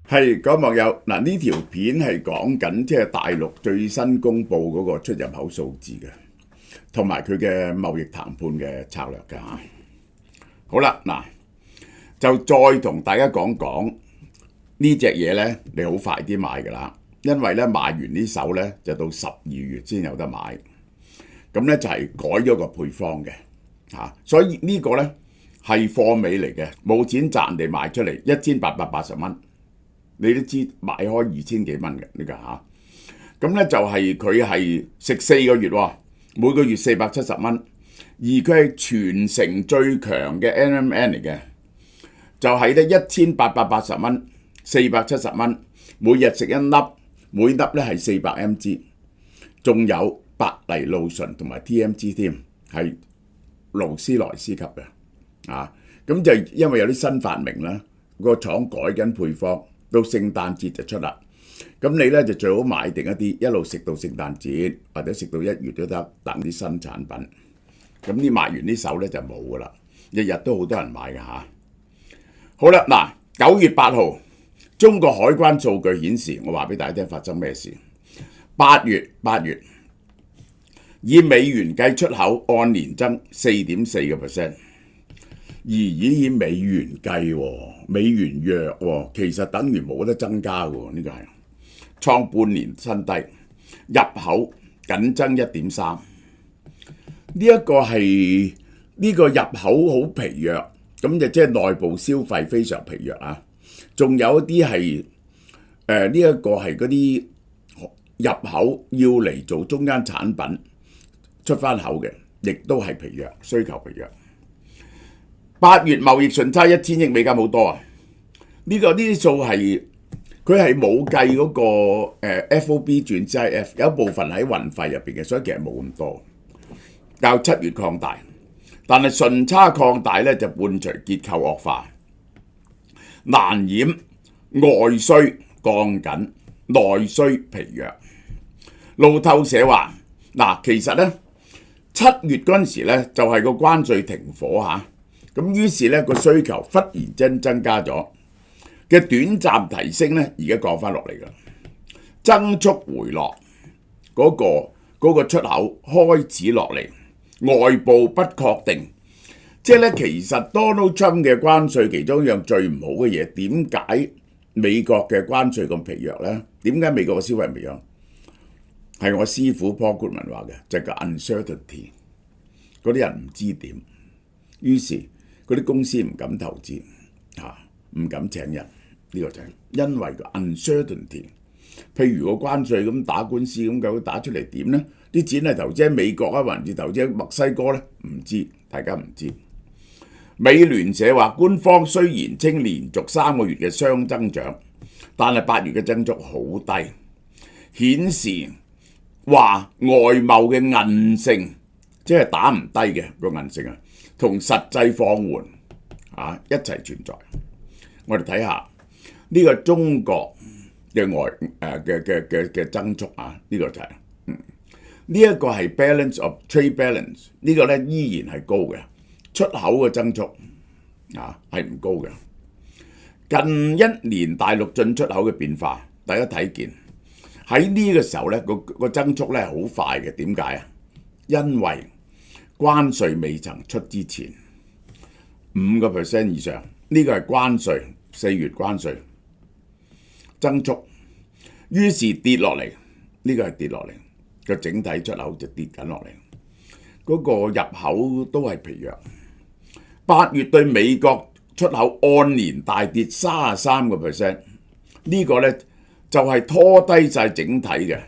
係各位網友嗱，呢條片係講緊即係大陸最新公布嗰個出入口數字嘅，同埋佢嘅貿易談判嘅策略㗎嚇。好啦，嗱就再同大家講講呢隻嘢咧，你好快啲買㗎啦，因為咧買完呢手咧就到12月先有得買，咁咧就係改咗個配方嘅嚇，所以呢個咧係貨尾嚟嘅，冇錢賺地賣出嚟1880蚊。你都知賣開2000幾蚊嘅呢個嚇，咁咧就係佢係食4個月喎，每個月470蚊，而佢係全城最強嘅 NMN 嚟嘅，就係咧1880蚊，470蚊，每日食一粒，每粒咧係400mg，仲有白藜蘆醇同埋 TMG 添，係勞斯萊斯級嘅啊，咁就因為有啲新發明啦，個廠改緊配方。到聖誕節就出啦，咁你咧就最好買定一啲，一路食到聖誕節，或者食到1月都得，等啲新產品。咁呢賣完呢手咧就冇噶啦，日日都好多人買嘅嚇。好啦，嗱9月8號，中國海關數據顯示，我話俾大家聽發生咩事。8月以美元計出口按年增4.4%。而以美元計喎，美元弱喎，其實等於冇得增加喎，呢個係創半年新低，入口僅增1.3%，呢一個係呢個入口好疲弱，咁就即係內部消費非常疲弱啊。仲有一啲係呢一個係嗰啲入口要嚟做中間產品出翻口嘅，亦都係疲弱，需求疲弱。8月貿易順差1000億美金好多啊！呢啲數係佢係冇計嗰個FOB 轉 CIF， 有一部分喺運費入邊嘅，所以其實冇咁多。較7月擴大，但係順差擴大咧就伴隨結構惡化，難掩外需降緊，內需疲弱。路透社話嗱，其實咧7月嗰陣時咧就係個關稅停火嚇。咁於是咧個需求忽然間增加咗嘅短暫提升咧，而家降翻落嚟㗎，增速回落，嗰個出口開始落嚟，外部不確定，即係咧其實 Donald Trump 嘅關稅其中一樣最唔好嘅嘢，點解美國嘅關稅咁疲弱咧？點解美國嘅消費疲弱？係我師傅 Paul Goodman 話嘅，就係個 uncertainty， 嗰啲人唔知點，於是嗰啲公司唔敢投資唔敢請人，呢個就係因為個 uncertainty。譬如個關稅咁打官司咁，究竟打出嚟點呢？啲錢係投資喺美國啊，還是投資喺墨西哥呢？唔知，大家唔知。美聯社話，官方雖然稱連續3個月嘅雙增長，但係8月嘅增速好低，顯示話外貿嘅韌性，即係打唔低嘅個韌性啊，同實際放緩一齊存在。我哋睇下呢個中國嘅嘅增速啊，呢個就係呢一個係 balance of trade balance， 呢個咧依然係高嘅，出口嘅增速係唔高嘅。近1年大陸進出口嘅變化，大家睇見喺呢個時候咧個增速咧好快嘅。點解啊？因為關稅未曾出之前5% 以上，呢個係關稅4月關稅增速，於是跌落嚟，呢個係跌落嚟個整體出口就跌緊落嚟，嗰個入口都係疲弱。8月對美國出口按年大跌33%，呢個呢就係拖低晒整體嘅。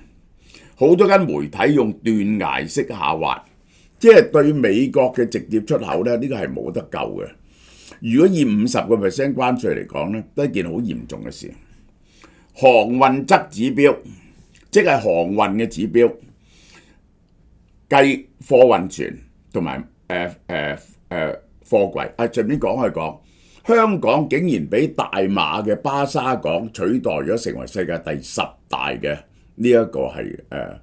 好多間媒體用斷崖式下滑，即係對美國嘅直接出口呢，呢個係冇得救嘅。如果以50% 關稅嚟講呢，都係一件好嚴重嘅事。航運則指標，即係航運嘅指標，計貨運船同埋貨櫃。順便講，香港竟然俾大馬嘅巴沙港取代咗，成為世界第10大嘅呢一個係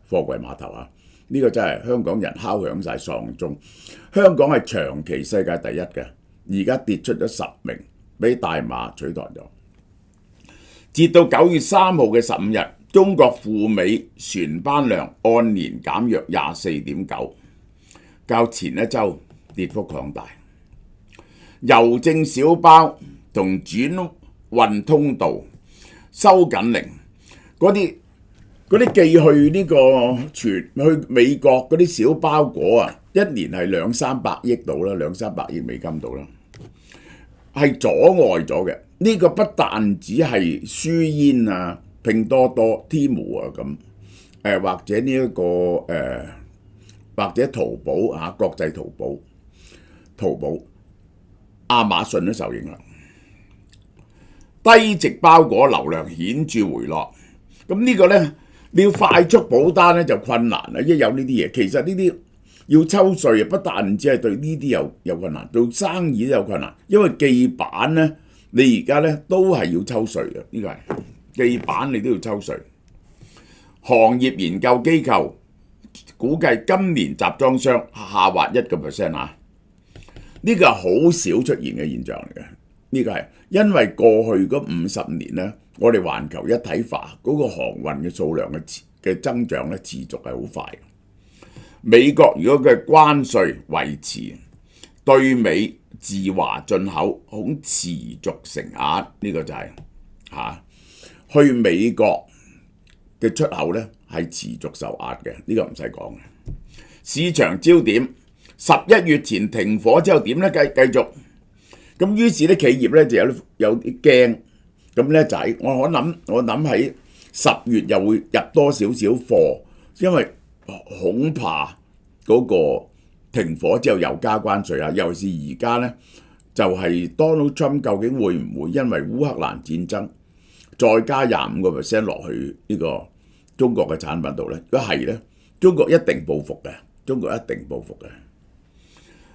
貨櫃碼頭啊！呢個真係香港人敲響晒喪鐘。香港係長期世界第一嘅，而家跌出咗10名，俾大馬取代咗。截到9月3號嘅15日，中國赴美船班量按年減約 24.9%， 較前一週跌幅擴大。郵政小包同轉運通道收緊令，嗰啲寄去呢個去美國嗰啲小包裹啊，一年係200-300億到啦，200-300億美金到啦，係阻礙咗嘅。呢個不但只係書煙啊、拼多多、Temu 啊咁，或者呢一個或者淘寶啊，國際淘寶、亞馬遜都受影響。低值包裹流量顯著回落，咁呢個呢，你要快速補單呢就困難啦，一有呢啲嘢，其實呢啲要抽稅啊，不但只係對呢啲有困難，做生意都有困難，因為寄版呢，你而家呢都係要抽稅嘅，呢個係寄版你都要抽稅。行業研究機構估計今年集裝箱下滑1%啊，呢個係好少出現嘅現象嚟嘅。呢個係因為過去嗰50年呢，我哋環球一體化嗰個航運嘅數量嘅增長咧持續係好快。美國如果佢關稅維持，對美自華進口恐持續承壓，呢個就係去美國嘅出口咧係持續受壓嘅，呢個唔使講嘅。市場焦點11月前停火之後點咧？繼續。咁於是啲企業咧就有啲驚，咁咧就係我諗喺10月又會入多少少貨，因為恐怕嗰個停火之後又加關稅啊！尤其是而家咧就係 Donald Trump 究竟會唔會因為烏克蘭戰爭再加25% 落去呢個中國嘅產品度咧？如果係咧，中國一定報復嘅，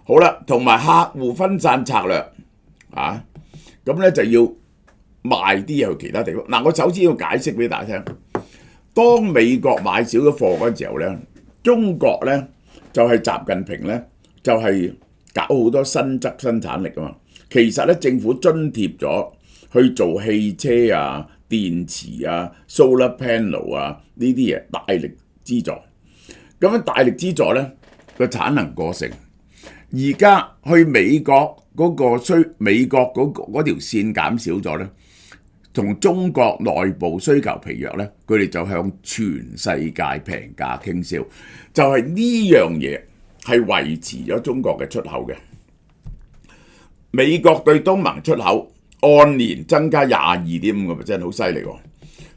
好啦，同埋客戶分散策略。咁咧就要賣啲嘢去其他地方。嗱，我首先要解釋俾大家聽，當美國買少咗貨嗰陣時候咧，中國咧就係習近平咧就係搞好多新增生產力啊嘛。其實咧政府津貼咗去做汽車啊、電池啊、solar panel 啊呢啲嘢，大力資助。咁樣大力資助咧個產能過剩，而家去美國美國嗰條線減少咗咧，同中國內部需求疲弱咧，佢哋就向全世界平價傾銷，就係呢樣嘢係維持咗中國嘅出口嘅。美國對東盟出口按年增加 22.5%， 好犀利喎！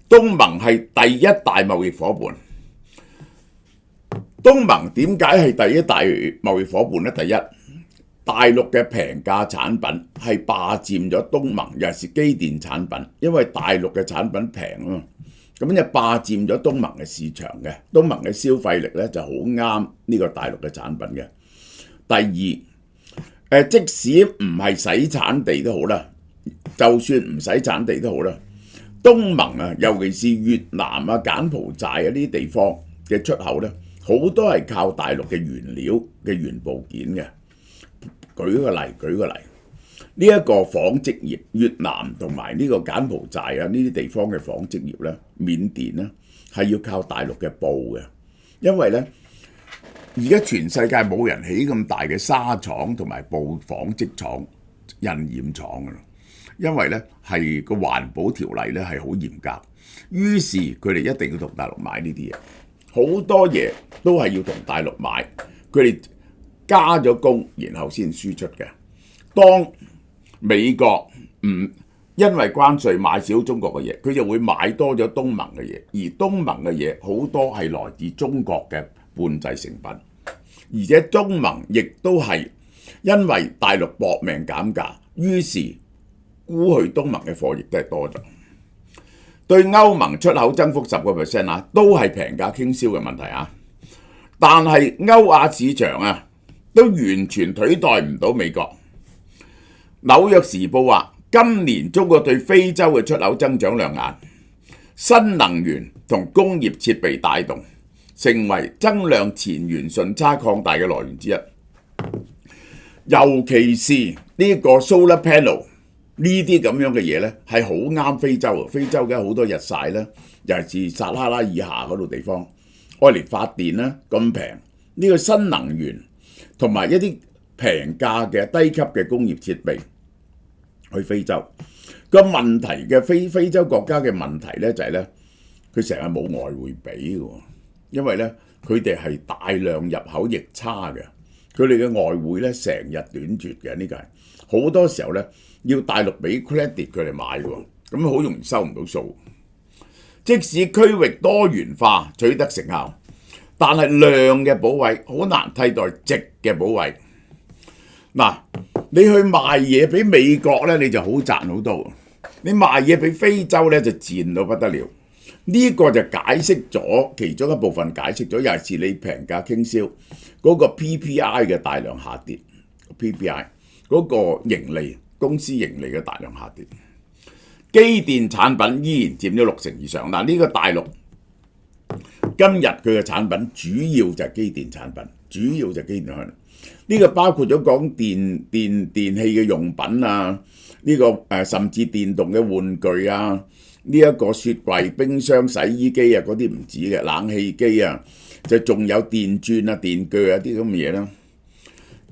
東盟係第一大貿易夥伴。東盟點解係第一大貿易夥伴咧？第一，大陸嘅平價產品係霸佔咗東盟，尤其是機電產品，因為大陸嘅產品平啊嘛，咁就霸佔咗東盟嘅市場嘅。東盟嘅消費力咧就好啱呢個大陸嘅產品嘅。第二，即使唔係洗產地都好啦，就算唔洗產地都好啦，東盟啊，尤其是越南啊、柬埔寨啊呢啲地方嘅出口咧，好多係靠大陸嘅原料嘅原部件嘅。舉個例，呢一個紡織業，越南同埋呢個柬埔寨啊呢啲地方嘅紡織業咧，緬甸咧係要靠大陸嘅布嘅，因為咧而家全世界冇人起咁大嘅紗廠同埋布紡織廠、印染廠㗎啦，因為咧係個環保條例咧係好嚴格，於是佢哋一定要同大陸買呢啲嘢，好多嘢都係要同大陸買，佢哋加咗工，然後先輸出嘅。當美國因為關稅買少中國嘅嘢，佢就會買多咗東盟嘅嘢，而東盟嘅嘢好多係來自中國嘅半製成品，而且東盟亦都係因為大陸搏命減價，於是沽去東盟嘅貨亦都係多咗。對歐盟出口增幅10%啊，都係平價傾銷嘅問題啊，但係歐亞市場啊，都完全取代唔到美國。紐約時報話，今年中國對非洲嘅出口增長亮眼，新能源同工業設備帶動，成為增量前緣順差擴大嘅來源之一。尤其是呢個 solar panel 呢啲咁樣嘅嘢呢，係好啱非洲。非洲嘅好多日曬啦，尤其是撒哈拉以下嗰度地方，愛嚟發電啦，咁平。呢個新能源同埋一啲平價嘅低級嘅工業設備去非洲。個問題嘅非洲國家嘅問題呢，就係呢，佢成日冇外匯俾嘅，因為呢，佢哋係大量入口逆差嘅，佢哋嘅外匯呢，成日短缺嘅。呢個係好多時候呢，要大陸俾 credit 佢哋買喎，咁好容易收唔到數。即使區域多元化取得成效，但係量嘅補位好難替代值嘅補位。嗱，你去賣嘢俾美國呢，你就好賺好多；你賣嘢俾非洲呢，就賤到不得了。呢個就解釋咗其中一部分，解釋咗尤其是你平價傾銷嗰個 PPI 嘅大量下跌 ，PPI 嗰個盈利公司盈利嘅大量下跌。機電產品依然佔咗60%以上。嗱，呢個大陸今日佢嘅產品主要就係機電產品，主要就係機電產品。呢個包括咗講電器嘅用品啊，呢個甚至電動嘅玩具啊，呢一個雪櫃、冰箱、洗衣機啊，嗰啲唔止嘅，冷氣機啊，就仲有電鑽啊、電鋸啊啲咁嘅嘢啦。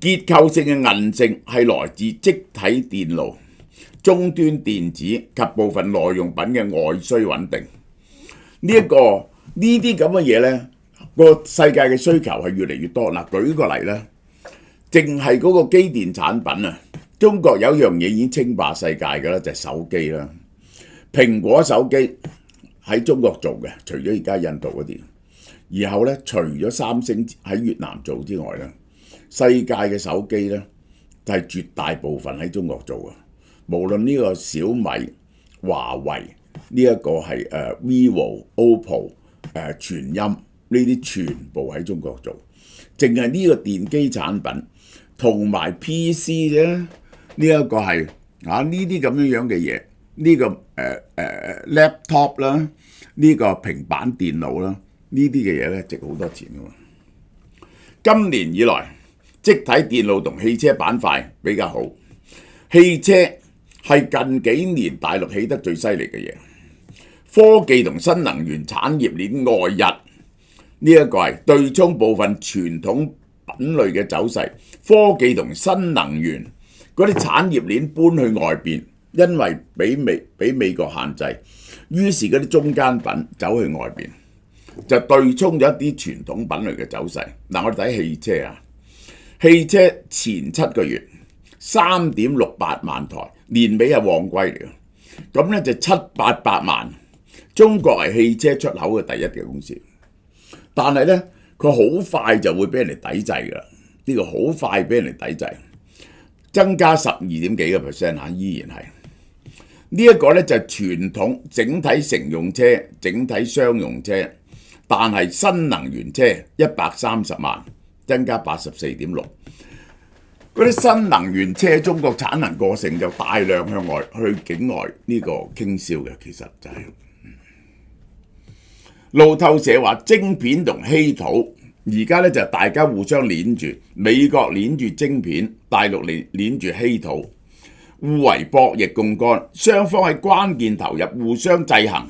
結構性嘅韌性係來自積體電路、終端電子及部分耐用品嘅外需穩定。呢啲咁嘅嘢呢，個世界嘅需求係越嚟越多。嗱，舉個例啦，淨係嗰個機電產品啊，中國有樣嘢已經稱霸世界㗎啦，就係手機啦。蘋果手機喺中國做嘅，除咗而家印度嗰啲，然後呢，除咗三星喺越南做之外呢，世界嘅手機呢，就係絕大部分喺中國做嘅。無論呢個小米、華為，呢一個係vivo、OPPO、全音呢啲全部喺中國做，淨係呢個電機產品同埋 PC 啫，呢一個係呢啲咁樣嘅嘢，呢個laptop 啦，呢個平板電腦啦，呢啲嘅嘢咧值好多錢㗎嘛。今年以來，積體電路同汽車板塊比較好，汽車係近幾年大陸起得最犀利嘅嘢。科技同新能源產業鏈外溢，呢一個係對沖部分傳統品類嘅走勢。科技同新能源嗰啲產業鏈搬去外邊，因為俾美國限制，於是嗰啲中間品走去外邊，就對沖咗一啲傳統品類嘅走勢。嗱，我哋睇汽車啊，汽車前7個月3.68萬台，年尾係旺季嚟嘅，咁咧就700-800萬。中國係汽車出口嘅第一嘅公司，但係咧佢好快就會俾人哋抵制㗎啦。呢個好快俾人哋抵制，增加12.幾個%嚇，依然係呢一個咧就係傳統整體乘用車、整體商用車，但係新能源車130萬，增加84.6%。嗰啲新能源車中國產能過剩，就大量向外去境外呢個傾銷嘅，其實就係。路透社話晶片同稀土而家咧就大家互相鏈住，美國鏈住晶片，大陸鏈住稀土，互為博弈槓桿，雙方喺關鍵投入，互相制衡。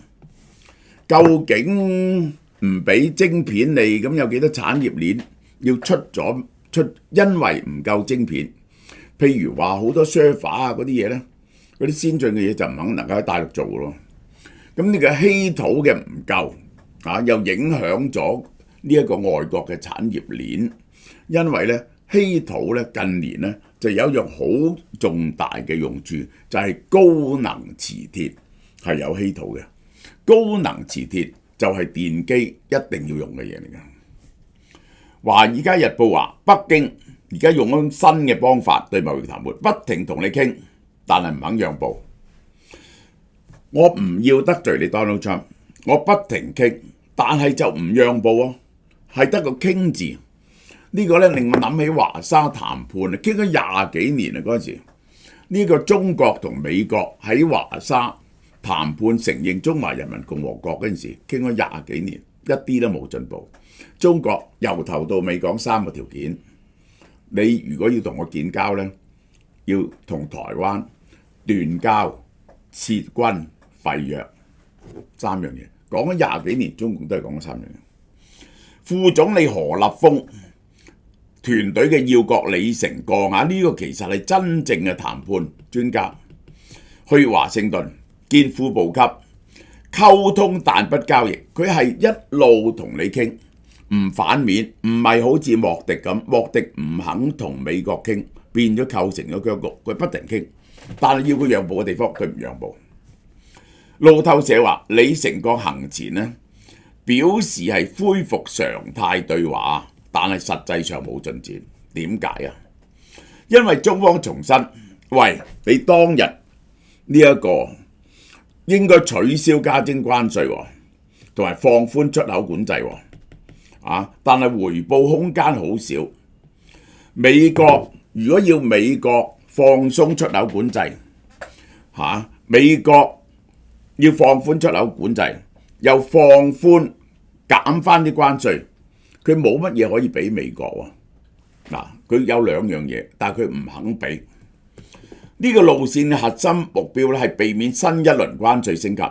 究竟唔俾晶片你，咁有幾多產業鏈要出？因為唔夠晶片，譬如話好多 server 啊嗰啲嘢咧，嗰啲先進嘅嘢就唔肯能夠喺大陸做咯。咁呢個稀土嘅唔夠。又影響咗呢一個外國嘅產業鏈，因為咧稀土咧近年咧就有一樣好重大嘅用處，就係高能磁鐵係有稀土嘅。高能磁鐵就係電機一定要用嘅嘢嚟嘅。《華爾街日報》話北京而家用咗新嘅方法對貿易談判，不停同你傾，但係唔肯讓步。我唔要得罪你 Donald Trump， 我不停傾。但係就唔讓步喎，係得個傾字。呢個咧令我諗起華沙談判啊，傾咗20幾年啊嗰陣時。呢個中國同美國喺華沙談判承認中華人民共和國嗰陣時，傾咗20幾年，一啲都冇進步。中國由頭到尾講3個條件：你如果要同我建交咧，要同台灣斷交、撤軍、廢約三樣嘢，講咗20幾年，中共都係講咗三樣嘢。副總理何立峰團隊嘅要角李成鋼呢個其實係真正嘅談判專家，去華盛頓見副部級溝通，但不交易。佢係一路同你傾，唔反面，唔係好似莫迪咁，莫迪唔肯同美國傾，變咗構成咗僵局。佢不停傾，但係要佢讓步嘅地方，佢唔讓步。路透社話李成鋼行前呢表示係恢復常態對話，但係實際上冇進展。點解啊？因為中方重申，喂，你當日呢一個應該取消加徵關稅同埋放寬出口管制但係回報空間好少。美國如果要美國放鬆出口管制美國要放寬出口管制，又放寬減翻啲關稅，佢冇乜嘢可以俾美國佢有兩樣嘢，但係佢唔肯俾。呢個路線嘅核心目標咧係避免新一輪關稅升級，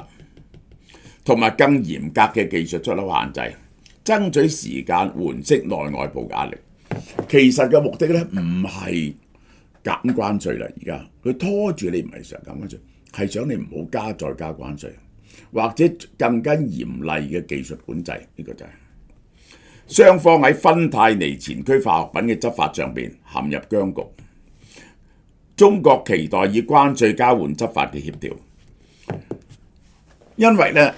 同埋更嚴格嘅技術出口限制，爭取時間緩釋內外部壓力。其實嘅目的咧唔係減關稅啦，而家佢拖住你唔係想減關稅，係想你唔好再加關稅，或者更加嚴厲嘅技術管制。呢個就係雙方喺芬太尼前驅化學品嘅執法上邊陷入僵局。中國期待以關稅交換執法嘅協調，因為咧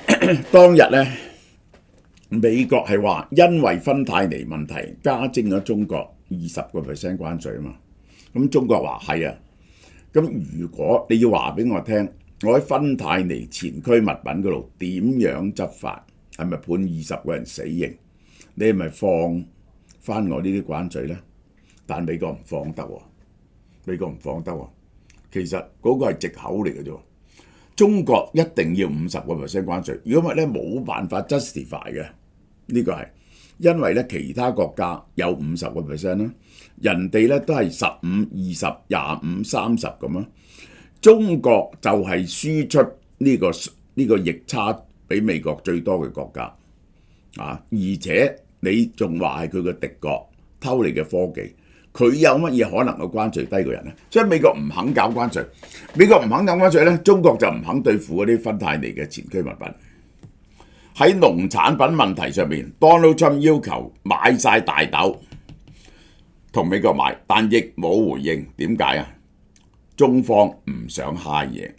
當日咧美國係話因為芬太尼問題加徵咗中國20% 關稅啊嘛，咁中國話係啊，咁如果你要話俾我聽，我喺芬太尼前驅物品嗰度點樣執法，係咪判20個人死刑？你係咪放翻我呢啲關稅呢？但美國唔放得喎，美國唔放得喎。其實嗰個係藉口嚟嘅啫。中國一定要50% 關稅，如果唔係咧冇辦法 justify 嘅。呢個係因為咧其他國家有50% 啦，人哋咧都係15、20、25、30咁啦。中國就係輸出呢個逆差俾美國最多嘅國家而且你仲話係佢嘅敵國偷你嘅科技，佢有乜嘢可能嘅關稅低過人呢？所以美國唔肯搞關稅，美國唔肯搞關稅咧，中國就唔肯對付嗰啲芬太尼嘅前驅物品。喺農產品問題上面 ，Donald Trump 要求買晒大豆，同美國買，但亦冇回應。點解啊？中方唔想揩嘢，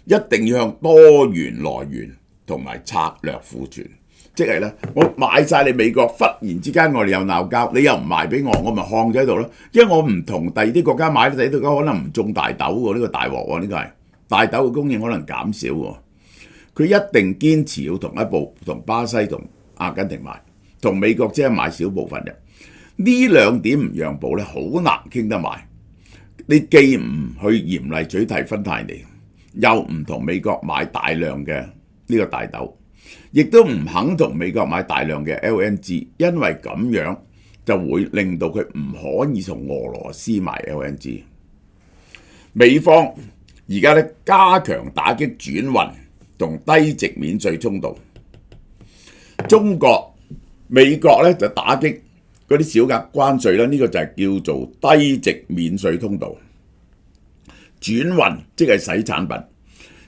一定要向多元來源同埋策略庫存。即係咧，我買晒你美國，忽然之間我哋又鬧交，你又唔賣俾我，我咪放咗喺度咯。因為我唔同第二啲國家買，第二啲國家可能唔種大豆喎，呢個大鑊喎，呢個係大豆嘅供應可能減少喎。佢一定堅持要同巴西同阿根廷買，同美國只係買少部分嘅。呢兩點唔讓步咧，好難傾得埋。你既唔去嚴厲取締芬太尼，又唔同美國買大量嘅呢個大豆，亦都唔肯同美國買大量嘅 LNG， 因為咁樣就會令到佢唔可以從俄羅斯買 LNG。美方而家咧加強打擊轉運同低值免稅通道，美國咧就打擊嗰啲小額關稅啦，呢個就係叫做低值免稅通道。轉運即係洗產品，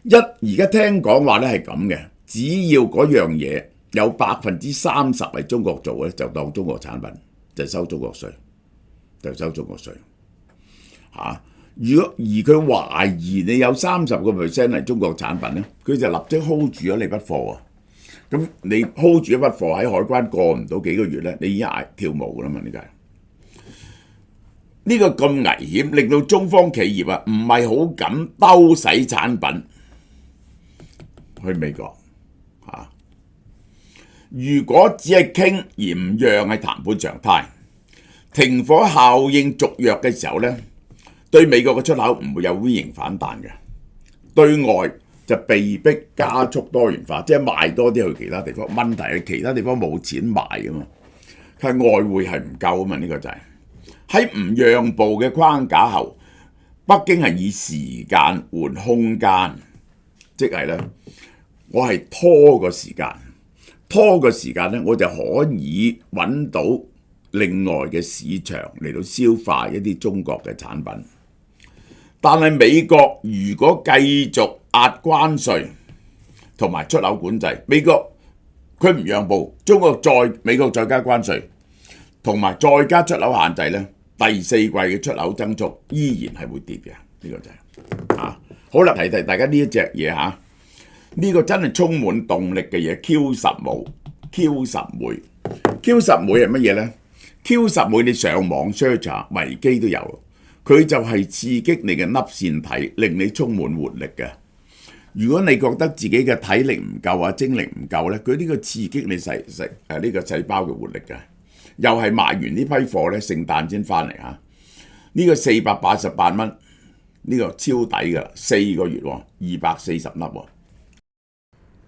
而家聽講話咧係咁嘅，只要嗰樣嘢有30%係中國做嘅，就當中國產品，就收中國稅，如果而佢懷疑你有30% 係中國產品咧，佢就立即 hold 住咗你筆貨啊！咁你 hold 住一筆貨喺海關過唔到幾個月咧，你已經跳舞噶啦嘛？呢個咁危險，令到中方企業唔係好敢兜洗產品去美國如果只係傾而唔讓係談判常態，停火效應續約嘅時候咧，對美國嘅出口唔會有 V 型反彈嘅，對外就被逼加速多元化，即係賣多啲去其他地方。問題係其他地方冇錢賣啊嘛，係外匯係唔夠啊嘛，呢個就係喺唔讓步嘅框架後，北京係以時間換空間，即係咧，我係拖個時間咧，我就可以揾到另外嘅市場嚟到消化一啲中國嘅產品。但係美國如果繼續壓關稅同埋出口管制，美國佢唔讓步，美國再加關稅，同埋再加出口限制咧，第四季嘅出口增速依然係會跌嘅。呢個就係好啦，提大家呢一隻嘢嚇，呢個真係充滿動力嘅嘢 Q10 酶係乜嘢呢？ Q10 酶你上網 search 下，維基都有，佢就係刺激你嘅粒線體，令你充滿活力嘅。如果你覺得自己嘅體力唔夠啊，精力唔夠咧，佢呢個刺激你呢個細胞嘅活力嘅。又係賣完呢批貨咧，聖誕先翻嚟嚇。呢個488蚊，呢個超抵噶，4個月240粒喎。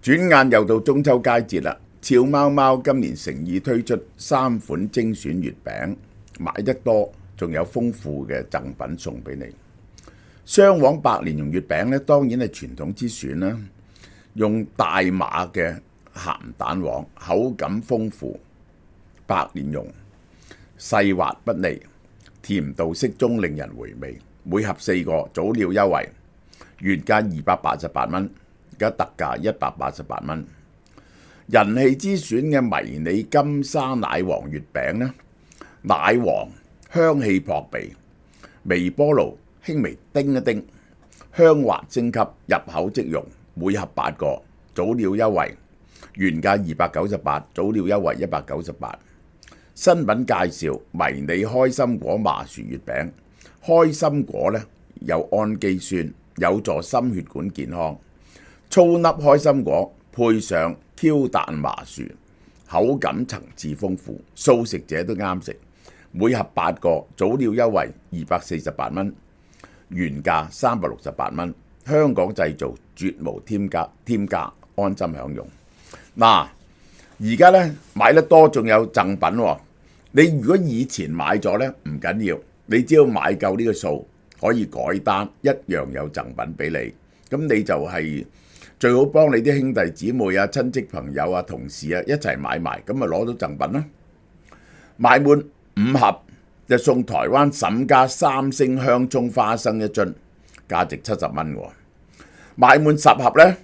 轉眼又到中秋佳節啦，俏貓貓今年誠意推出3款精選月餅，買得多仲有豐富嘅贈品送俾你。雙黃白蓮蓉月餅咧，當然係傳統之選啦，用大碼嘅鹹蛋黃，口感豐富，白蓮蓉細滑不膩，甜度適中，令人回味。每盒4個，早鳥優惠，原價288蚊，而家特價188蚊。人氣之選嘅迷你金沙奶黃月餅呢，奶黃香氣撲鼻，微波爐輕微叮一叮，香滑升級，入口即溶。每盒8個，早鳥優惠，原價298，早鳥優惠198。新品介紹迷你開心果麻薯月餅，開心果呢有氨基酸，有助心血管健康。粗粒開心果配上 Q 彈麻薯，口感層次豐富，素食者都啱食。每盒8個，早鳥優惠248蚊，原價368蚊。香港製造，絕無添加，安心享用。嗱，而家咧買得多仲有贈品喎。你如果以前買咗咧唔緊要，你只要買夠呢個數可以改單，一樣有贈品俾你。咁你就係最好幫你啲兄弟姊妹啊、親戚朋友啊、同事啊一齊買埋，咁咪攞到贈品啦。買滿5盒就送台灣沈家3星香蔥花生一樽，價值70蚊喎。買滿10盒呢，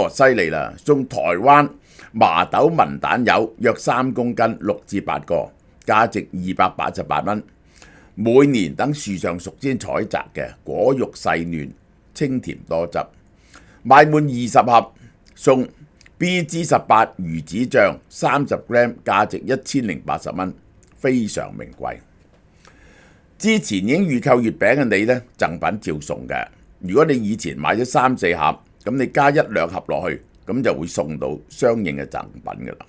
犀利啦！送台灣麻豆文蛋柚約3公斤，6至8個，價值288蚊。每年等樹上熟先採摘嘅，果肉細嫩，清甜多汁。買滿20盒送 BG18 魚子醬30 gram， 價值1080蚊，非常名貴。之前已經預購月餅嘅你呢，贈品照送嘅。如果你以前買咗3、4盒，咁你加1、2盒落去，咁就會送到相應嘅贈品噶啦。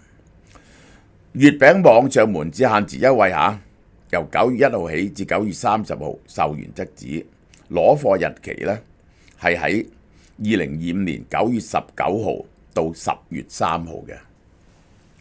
月餅網上門市限時優惠下，由9月1號起至9月30號售完即止，攞貨日期呢係喺2025年9月19號到10月3號嘅。